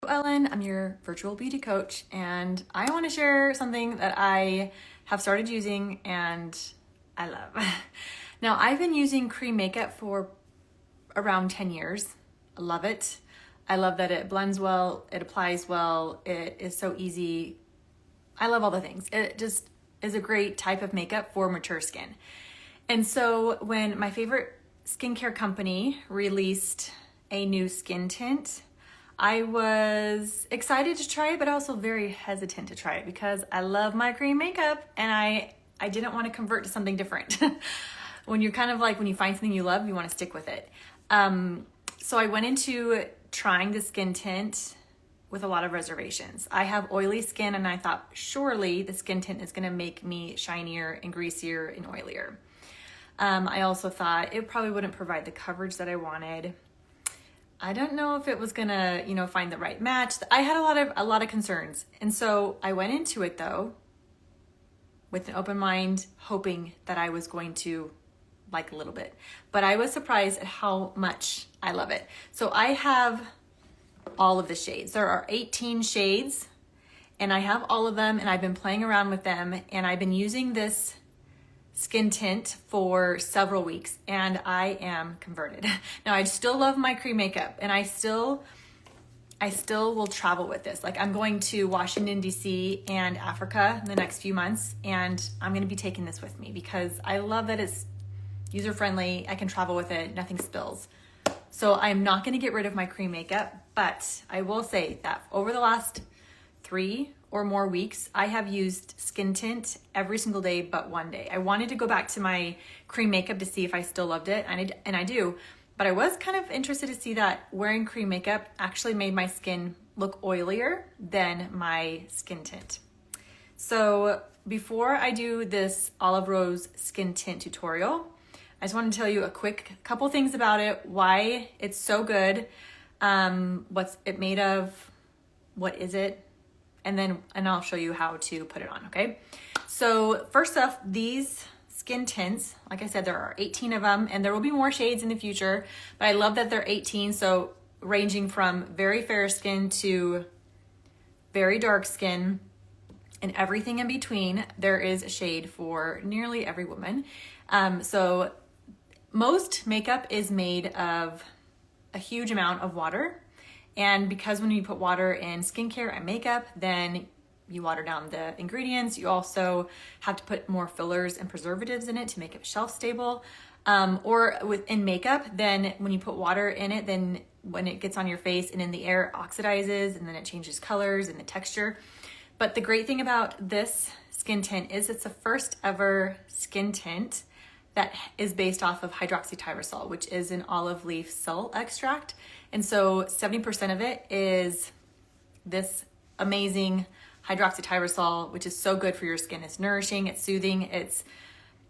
Ellen, I'm your virtual beauty coach, and I want to share something that I have started using and I love. Now, I've been using cream makeup for around 10 years. I love it. I love that it blends well, it applies well, it is so easy. I love all the things. It just is a great type of makeup for mature skin. And so when my favorite skincare company released a new skin tint, I was excited to try it, but also very hesitant to try it because I love my cream makeup and I didn't want to convert to something different. When you're kind of like, when you find something you love, you want to stick with it. So I went into trying the skin tint with a lot of reservations. I have oily skin and I thought surely the skin tint is going to make me shinier and greasier and oilier. I also thought it probably wouldn't provide the coverage that I wanted. I don't know if it was gonna, find the right match. I had a lot of concerns. And so I went into it though, with an open mind, hoping that I was going to like a little bit. But I was surprised at how much I love it. So I have all of the shades. There are 18 shades and I have all of them and I've been playing around with them and I've been using this skin tint for several weeks and I am converted. Now I still love my cream makeup and I still will travel with this. Like I'm going to Washington, DC and Africa in the next few months and I'm gonna be taking this with me because I love that it's user-friendly. I can travel with it, nothing spills. So I'm not gonna get rid of my cream makeup, but I will say that over the last 3 or more weeks, I have used skin tint every single day but one day. I wanted to go back to my cream makeup to see if I still loved it, and I do. But I was kind of interested to see that wearing cream makeup actually made my skin look oilier than my skin tint. So before I do this Olive Rose Skin Tint tutorial, I just want to tell you a quick couple things about it, why it's so good, what's it made of, what is it, and I'll show you how to put it on, okay? So first off, these skin tints, like I said, there are 18 of them and there will be more shades in the future, but I love that they're 18, so ranging from very fair skin to very dark skin and everything in between, there is a shade for nearly every woman. So most makeup is made of a huge amount of water. And because when you put water in skincare and makeup, then you water down the ingredients. You also have to put more fillers and preservatives in it to make it shelf stable. Or in makeup, then when you put water in it, then when it gets on your face and in the air, it oxidizes and then it changes colors and the texture. But the great thing about this skin tint is it's the first ever skin tint that is based off of hydroxytyrosol, which is an olive leaf cell extract. And so 70% of it is this amazing hydroxytyrosol, which is so good for your skin. It's nourishing, it's soothing,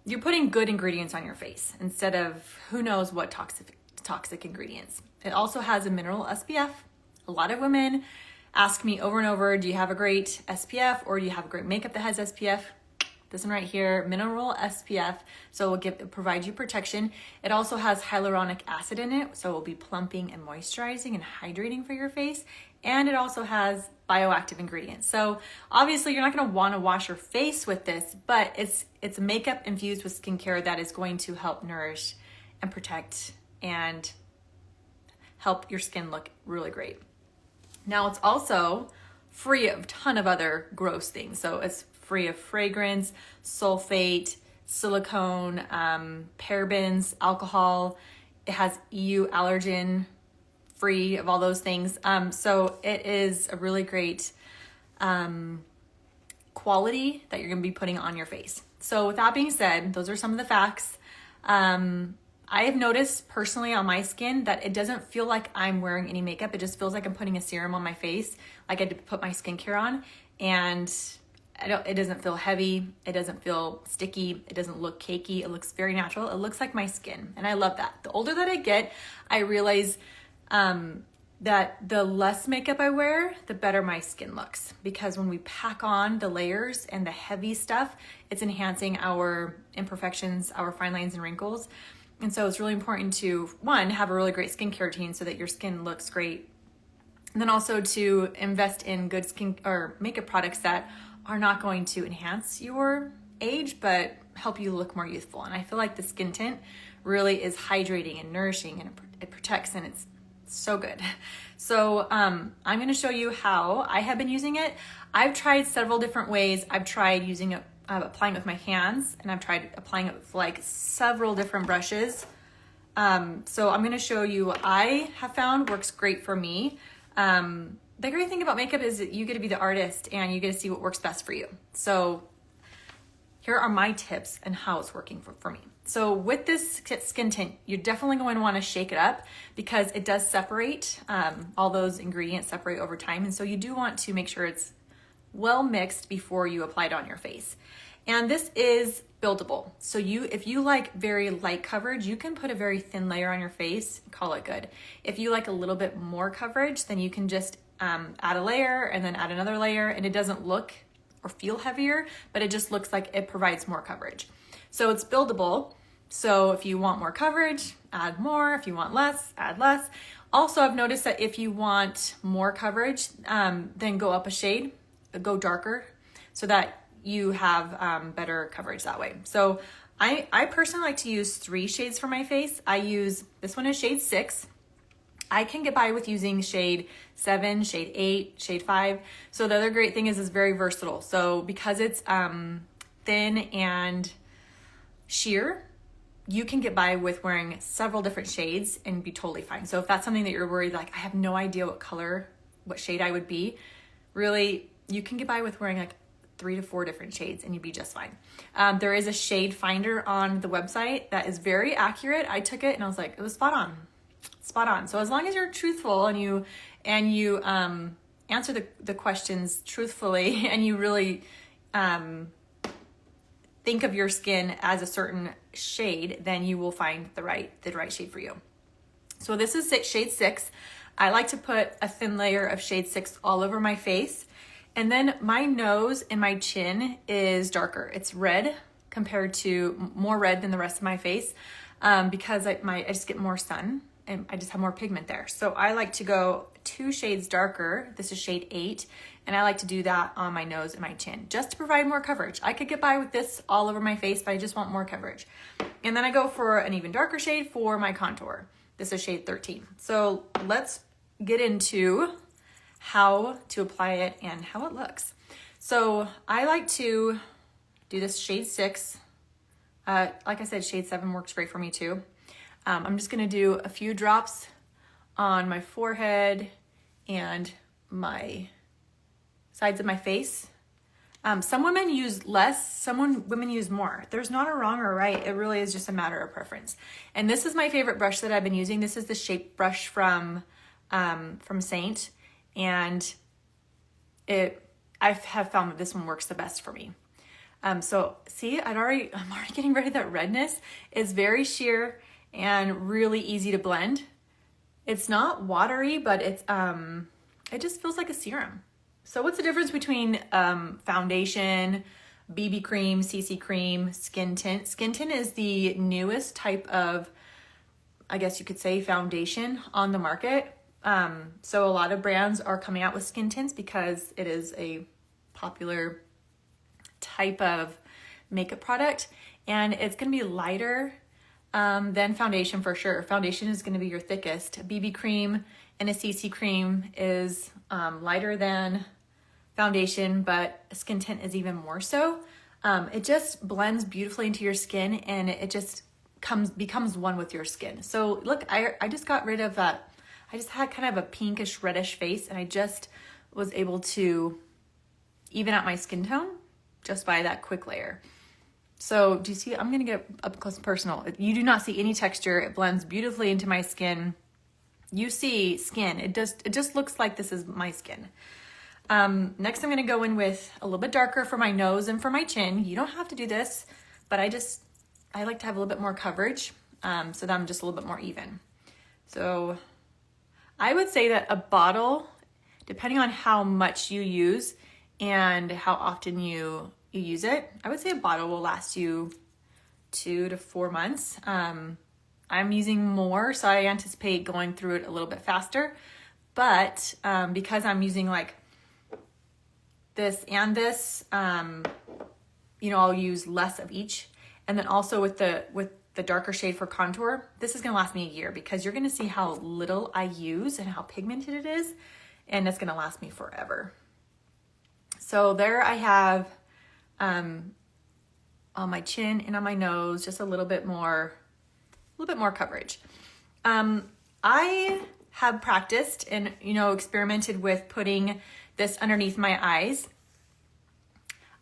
you're putting good ingredients on your face instead of who knows what toxic ingredients. It also has a mineral SPF. A lot of women ask me over and over, do you have a great SPF or do you have a great makeup that has SPF? This one right here, mineral SPF, so it will provide you protection. It also has hyaluronic acid in it, so it will be plumping and moisturizing and hydrating for your face. And it also has bioactive ingredients. So obviously you're not gonna wanna wash your face with this, but it's makeup infused with skincare that is going to help nourish and protect and help your skin look really great. Now it's also free of a ton of other gross things. So it's free of fragrance, sulfate, silicone, parabens, alcohol. It has EU allergen, free of all those things. So it is a really great quality that you're gonna be putting on your face. So with that being said, those are some of the facts. I have noticed personally on my skin that it doesn't feel like I'm wearing any makeup. It just feels like I'm putting a serum on my face, like I had to put my skincare on, and it doesn't feel heavy, it doesn't feel sticky, it doesn't look cakey, it looks very natural, it looks like my skin, and I love that. The older that I get, I realize that the less makeup I wear, the better my skin looks, because when we pack on the layers and the heavy stuff, it's enhancing our imperfections, our fine lines and wrinkles. And so it's really important to, one, have a really great skincare routine so that your skin looks great And then also to invest in good skin or makeup products that are not going to enhance your age, but help you look more youthful. And I feel like the skin tint really is hydrating and nourishing, and it protects, and it's so good. So I'm gonna show you how I have been using it. I've tried several different ways. I've tried using it, applying it with my hands, and I've tried applying it with like several different brushes. So I'm gonna show you what I have found works great for me. The great thing about makeup is that you get to be the artist and you get to see what works best for you. So here are my tips and how it's working for me. So with this skin tint, you're definitely going to want to shake it up because it does separate, all those ingredients separate over time. And so you do want to make sure it's well mixed before you apply it on your face. And this is buildable. So if you like very light coverage, you can put a very thin layer on your face and call it good. If you like a little bit more coverage, then you can just add a layer and then add another layer, and it doesn't look or feel heavier, but it just looks like it provides more coverage. So it's buildable. So if you want more coverage, add more. If you want less, add less. Also, I've noticed that if you want more coverage, then go up a shade, go darker, so that you have better coverage that way. So I personally like to use 3 shades for my face. This one is shade 6. I can get by with using shade 7, shade 8, shade 5. So the other great thing is it's very versatile. So because it's thin and sheer, you can get by with wearing several different shades and be totally fine. So if that's something that you're worried, like I have no idea what shade I would be, really, you can get by with wearing like 3 to 4 different shades and you'd be just fine. There is a shade finder on the website that is very accurate. I took it and I was like, it was spot on. Spot on. So as long as you're truthful and you answer the questions truthfully, and you really think of your skin as a certain shade, then you will find the right shade for you. So this is shade 6. I like to put a thin layer of shade 6 all over my face. And then my nose and my chin is darker. It's red compared to more red than the rest of my face because I just get more sun and I just have more pigment there. So I like to go 2 shades darker. This is shade 8. And I like to do that on my nose and my chin just to provide more coverage. I could get by with this all over my face, but I just want more coverage. And then I go for an even darker shade for my contour. This is shade 13. So let's get into how to apply it and how it looks. So I like to do this shade 6. Like I said, shade 7 works great for me too. I'm just gonna do a few drops on my forehead and my sides of my face. Some women use less, some women use more. There's not a wrong or right. It really is just a matter of preference. And this is my favorite brush that I've been using. This is the Shape brush from Saint, and I have found that this one works the best for me. So see, I'm already getting rid of that redness. It's very sheer and really easy to blend. It's not watery, but it just feels like a serum. So what's the difference between foundation, BB cream, CC cream, skin tint? Skin tint is the newest type of, I guess you could say, foundation on the market. So a lot of brands are coming out with skin tints because it is a popular type of makeup product, and it's going to be lighter than foundation for sure. Foundation is going to be your thickest. BB cream and a CC cream is lighter than foundation, but skin tint is even more so. It just blends beautifully into your skin, and it just becomes one with your skin. So look, I just got rid of that. I just had kind of a pinkish reddish face, and I just was able to even out my skin tone just by that quick layer. So do you see, I'm gonna get up close and personal. You do not see any texture. It blends beautifully into my skin. You see skin. It just looks like this is my skin. Next I'm gonna go in with a little bit darker for my nose and for my chin. You don't have to do this, but I like to have a little bit more coverage so that I'm just a little bit more even. So I would say that a bottle, depending on how much you use and how often you use it, I would say a bottle will last you 2 to 4 months. I'm using more, so I anticipate going through it a little bit faster. but because I'm using like this and this, you know, I'll use less of each. And then also with the darker shade for contour, this is gonna last me a year because you're gonna see how little I use and how pigmented it is, and it's gonna last me forever. So there I have on my chin and on my nose, just a little bit more coverage. I have practiced and, you know, experimented with putting this underneath my eyes.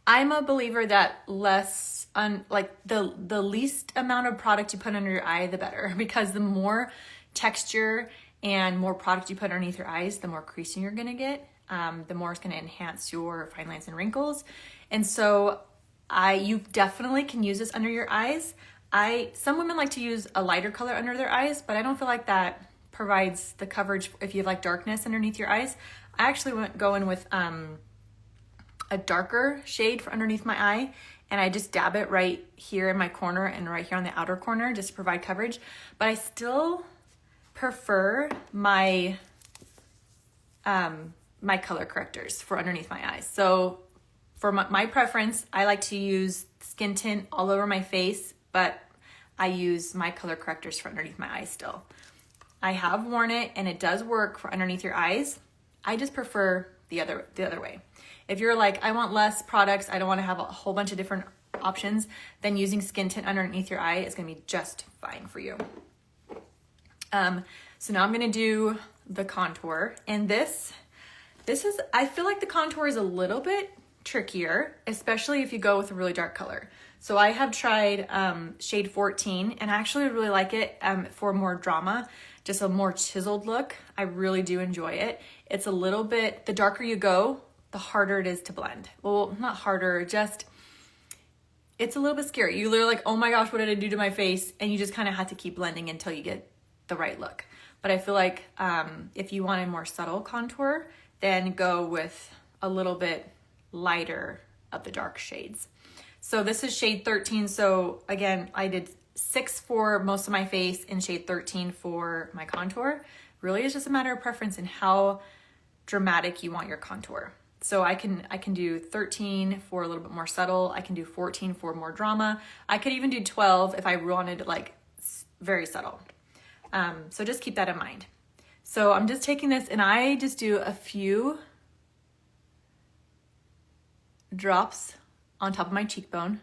I'm a believer that like the least amount of product you put under your eye, the better, because the more texture and more product you put underneath your eyes, the more creasing you're gonna get. The more it's gonna enhance your fine lines and wrinkles. And so you definitely can use this under your eyes. Some women like to use a lighter color under their eyes, but I don't feel like that provides the coverage if you have like darkness underneath your eyes. I actually go in with a darker shade for underneath my eye, and I just dab it right here in my corner and right here on the outer corner just to provide coverage. But I still prefer my my color correctors for underneath my eyes. So for my preference, I like to use skin tint all over my face, but I use my color correctors for underneath my eyes still. I have worn it and it does work for underneath your eyes. I just prefer the other way. If you're like, I want less products, I don't want to have a whole bunch of different options, then using skin tint underneath your eye is going to be just fine for you. So now I'm going to do the contour, and this is, I feel like the contour is a little bit trickier, especially if you go with a really dark color. So I have tried shade 14, and I actually really like it for more drama, just a more chiseled look. I really do enjoy it. It's a little bit, the darker you go, the harder it is to blend. Well, not harder, just, it's a little bit scary. You're literally like, oh my gosh, what did I do to my face? And you just kind of have to keep blending until you get the right look. But I feel like if you want a more subtle contour, then go with a little bit lighter of the dark shades. So this is shade 13. So again, I did 6 for most of my face and shade 13 for my contour. Really, it's just a matter of preference and how dramatic you want your contour. So I can do 13 for a little bit more subtle. I can do 14 for more drama. I could even do 12 if I wanted like very subtle. So just keep that in mind. So I'm just taking this and I just do a few drops on top of my cheekbone,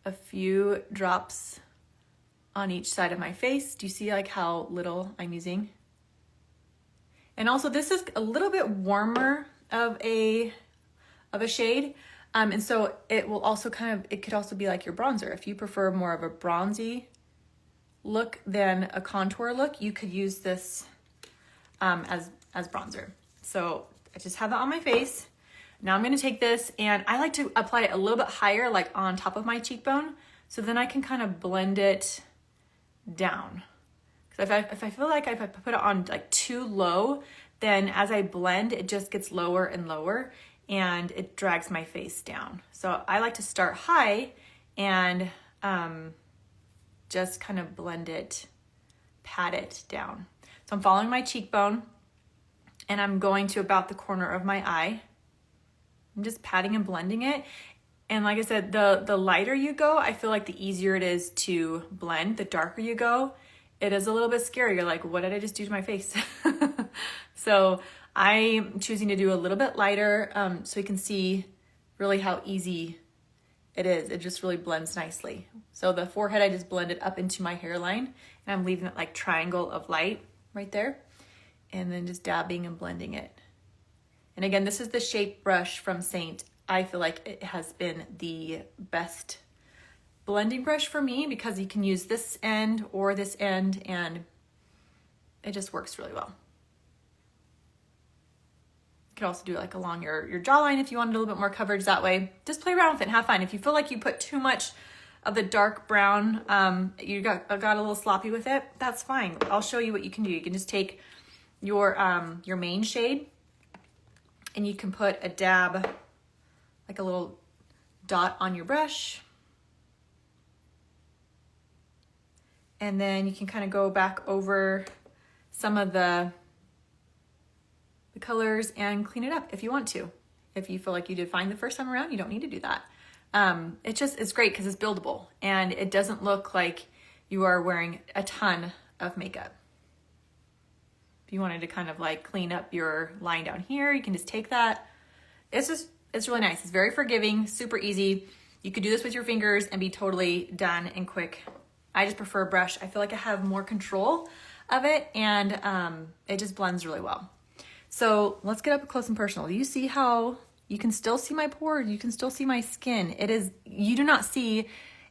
a few drops on each side of my face. Do you see like how little I'm using? And also this is a little bit warmer of a shade. And so it will also it could also be like your bronzer. If you prefer more of a bronzy look than a contour look, you could use this as bronzer. So I just have that on my face. Now I'm gonna take this and I like to apply it a little bit higher, like on top of my cheekbone. So then I can kind of blend it down. Because if I feel like if I put it on like too low, then as I blend, it just gets lower and lower and it drags my face down. So I like to start high and just kind of blend it, pat it down. So I'm following my cheekbone and I'm going to about the corner of my eye. I'm just patting and blending it. And like I said, the lighter you go, I feel like the easier it is to blend. The darker you go, it is a little bit scary. You're like, what did I just do to my face? So I'm choosing to do a little bit lighter so you can see really how easy it is. It just really blends nicely. So the forehead, I just blended up into my hairline and I'm leaving it like triangle of light right there. And then just dabbing and blending it. And again, this is the shape brush from Saint. I feel like it has been the best blending brush for me because you can use this end or this end and it just works really well. You could also do it like along your jawline if you wanted a little bit more coverage that way. Just play around with it and have fun. If you feel like you put too much of the dark brown, you got a little sloppy with it, that's fine. I'll show you what you can do. You can just take your main shade and you can put a dab, like a little dot on your brush. And then you can kind of go back over some of the the colors and clean it up if you want to. If you feel like you did fine the first time around, you don't need to do that. It's great because it's buildable and it doesn't look like you are wearing a ton of makeup. If you wanted to kind of like clean up your line down here, you can just take that. It's really nice. It's very forgiving, super easy. You could do this with your fingers and be totally done and quick. I just prefer a brush. I feel like I have more control of it and it just blends really well. So let's get up close and personal. Do you see how you can still see my pores? You can still see my skin. You do not see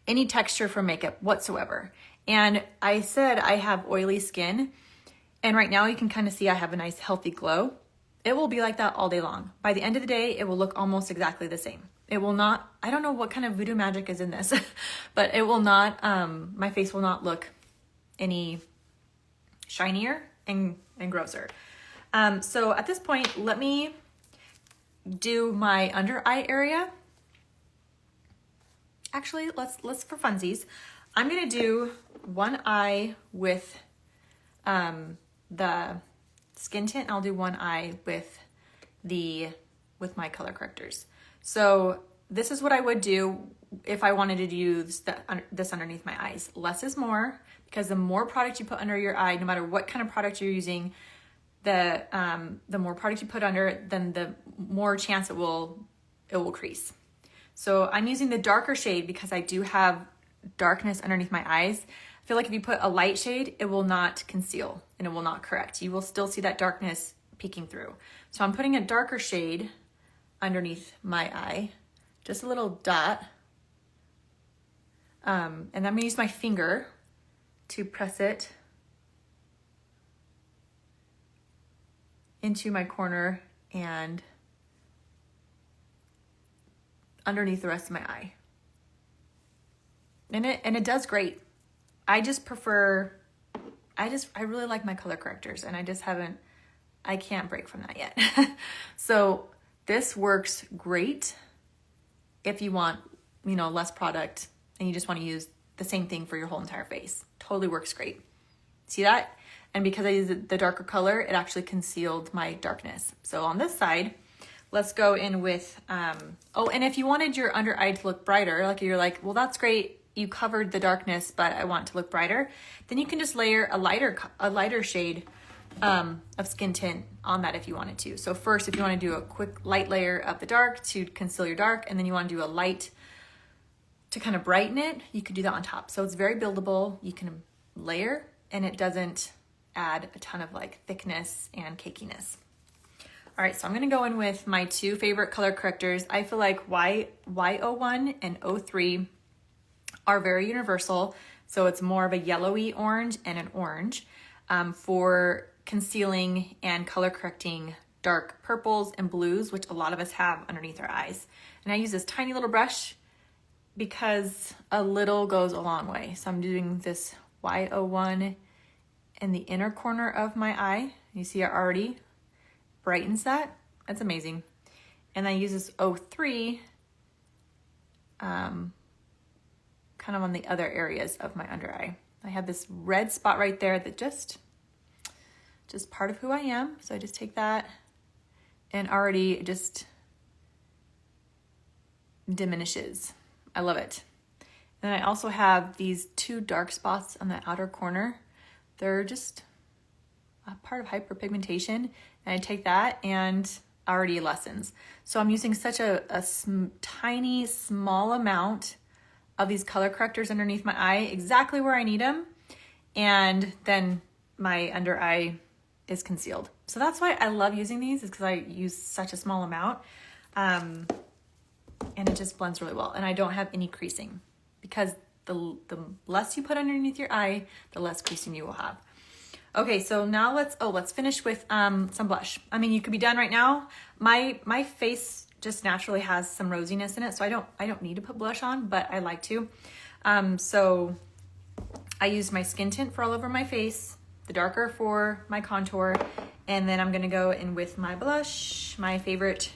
any texture from makeup whatsoever. And I said I have oily skin, and right now you can kind of see I have a nice healthy glow. It will be like that all day long. By the end of the day, it will look almost exactly the same. It will not, I don't know what kind of voodoo magic is in this, but it will not, my face will not look any shinier and grosser. So at this point, let me do my under eye area. Actually, let's for funsies. I'm gonna do one eye with the skin tint. I'll do one eye with my color correctors. So this is what I would do if I wanted to use this underneath my eyes. Less is more, because the more product you put under your eye, no matter what kind of product you're using, the more product you put under, then the more chance it will crease. So I'm using the darker shade because I do have darkness underneath my eyes. I feel like if you put a light shade, it will not conceal and it will not correct. You will still see that darkness peeking through. So I'm putting a darker shade underneath my eye, just a little dot. And I'm gonna use my finger to press it into my corner and underneath the rest of my eye. And it does great. I just prefer, I really like my color correctors, and I can't break from that yet. So this works great if you want, less product and you just want to use the same thing for your whole entire face. Totally works great. See that? And because I used the darker color, it actually concealed my darkness. So on this side, let's go in with, and if you wanted your under eye to look brighter, like you're like, well, that's great, you covered the darkness, but I want it to look brighter, then you can just layer a lighter shade of skin tint on that if you wanted to. So first, if you want to do a quick light layer of the dark to conceal your dark, and then you want to do a light to kind of brighten it, you could do that on top. So it's very buildable. You can layer, and it doesn't add a ton of like thickness and cakiness. All right, so I'm gonna go in with my two favorite color correctors. I feel like Y01 and 03 are very universal. So it's more of a yellowy orange and an orange for concealing and color correcting dark purples and blues, which a lot of us have underneath our eyes. And I use this tiny little brush because a little goes a long way. So I'm doing this Y01 in the inner corner of my eye. You see it already brightens that. That's amazing. And I use this 03 kind of on the other areas of my under eye. I have this red spot right there that just part of who I am. So I just take that and already just diminishes. I love it. And I also have these two dark spots on the outer corner. They're just a part of hyperpigmentation. And I take that and already lessens. So I'm using such a tiny, small amount of these color correctors underneath my eye, exactly where I need them. And then my under eye is concealed. So that's why I love using these, is because I use such a small amount. And it just blends really well. And I don't have any creasing, because the less you put underneath your eye, the less creasing you will have. Okay, so now let's finish with some blush. I mean, you could be done right now. My face just naturally has some rosiness in it, so I don't need to put blush on, but I like to. So I use my skin tint for all over my face, the darker for my contour, and then I'm gonna go in with my blush, my favorite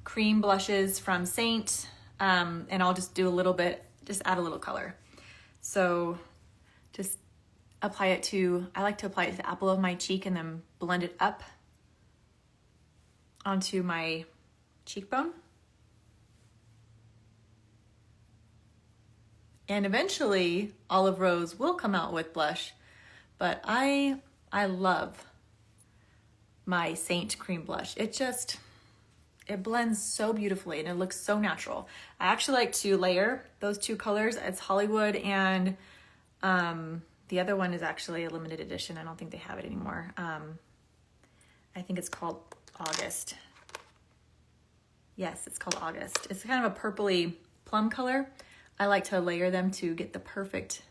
cream blushes from Saint, and I'll just do a little bit, just add a little color. So just apply it to, I like to apply it to the apple of my cheek and then blend it up onto my cheekbone. And eventually Olive Rose will come out with blush, but I love my Saint Cream blush. It blends so beautifully and it looks so natural. I actually like to layer those two colors. It's Hollywood, and the other one is actually a limited edition. I don't think they have it anymore. I think it's called August. Yes, it's called August. It's kind of a purpley plum color. I like to layer them to get the perfect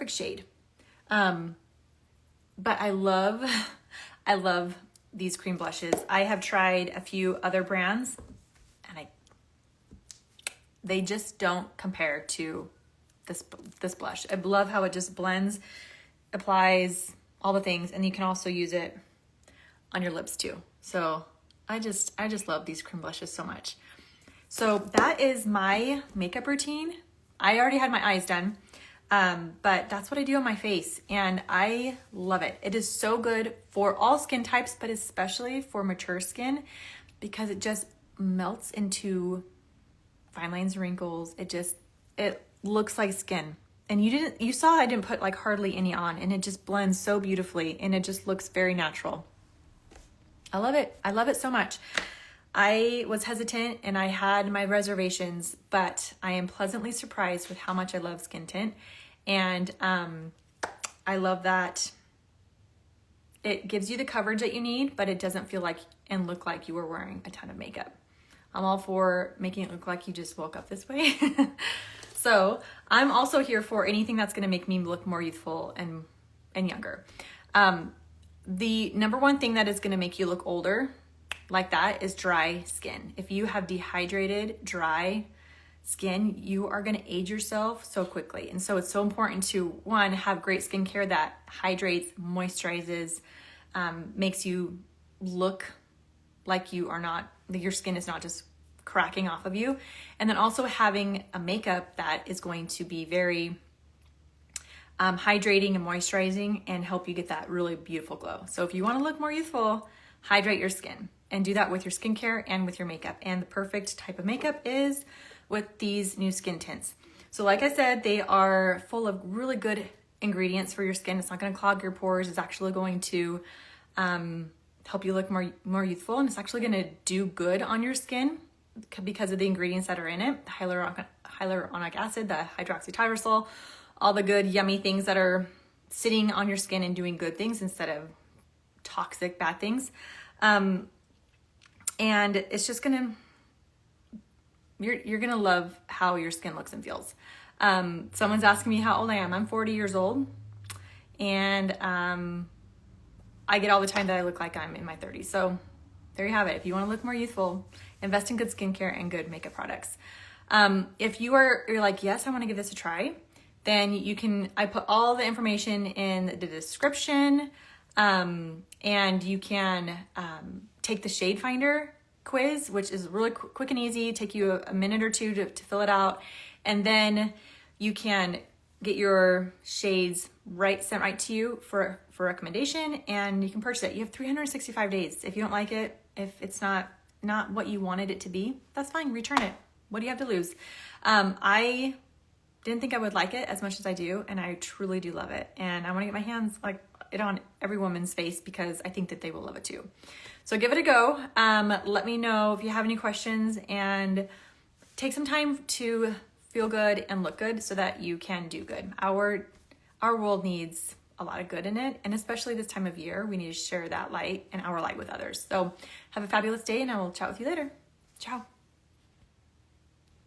shade. But I love these cream blushes. I have tried a few other brands and they just don't compare to this blush. I love how it just blends, applies all the things, and you can also use it on your lips too. So I just love these cream blushes so much. So that is my makeup routine. I already had my eyes done, but that's what I do on my face, and I love it. It is so good for all skin types, but especially for mature skin, because it just melts into fine lines and wrinkles. It looks like skin. And you saw I didn't put like hardly any on, and it just blends so beautifully, and it just looks very natural. I love it. I love it so much. I was hesitant and I had my reservations, but I am pleasantly surprised with how much I love Skin Tint. And I love that it gives you the coverage that you need, but it doesn't feel like and look like you were wearing a ton of makeup. I'm all for making it look like you just woke up this way. So I'm also here for anything that's gonna make me look more youthful and younger. The number one thing that is gonna make you look older like that is dry skin. If you have dehydrated, dry skin, you are gonna age yourself so quickly. And so it's so important to, one, have great skincare that hydrates, moisturizes, makes you look like your skin is not just cracking off of you. And then also having a makeup that is going to be very hydrating and moisturizing and help you get that really beautiful glow. So if you wanna look more youthful, hydrate your skin. And do that with your skincare and with your makeup. And the perfect type of makeup is with these new skin tints. So like I said, they are full of really good ingredients for your skin. It's not gonna clog your pores. It's actually going to help you look more youthful, and it's actually gonna do good on your skin because of the ingredients that are in it. The hyaluronic acid, the hydroxytyrosol, all the good yummy things that are sitting on your skin and doing good things instead of toxic bad things. And it's just you're gonna love how your skin looks and feels. Someone's asking me how old I am. I'm 40 years old, and I get all the time that I look like I'm in my 30s. So there you have it. If you wanna look more youthful, invest in good skincare and good makeup products. If you're like, yes, I wanna give this a try, then I put all the information in the description, and you can take the shade finder quiz, which is really quick and easy, take you a minute or two to fill it out. And then you can get your shades sent right to you for recommendation, and you can purchase it. You have 365 days. If you don't like it, if it's not what you wanted it to be, that's fine, return it. What do you have to lose? I didn't think I would like it as much as I do, and I truly do love it. And I wanna get my hands it on every woman's face because I think that they will love it too. So give it a go. Let me know if you have any questions, and take some time to feel good and look good so that you can do good. Our world needs a lot of good in it, and especially this time of year, we need to share that light and our light with others. So have a fabulous day, and I will chat with you later. Ciao.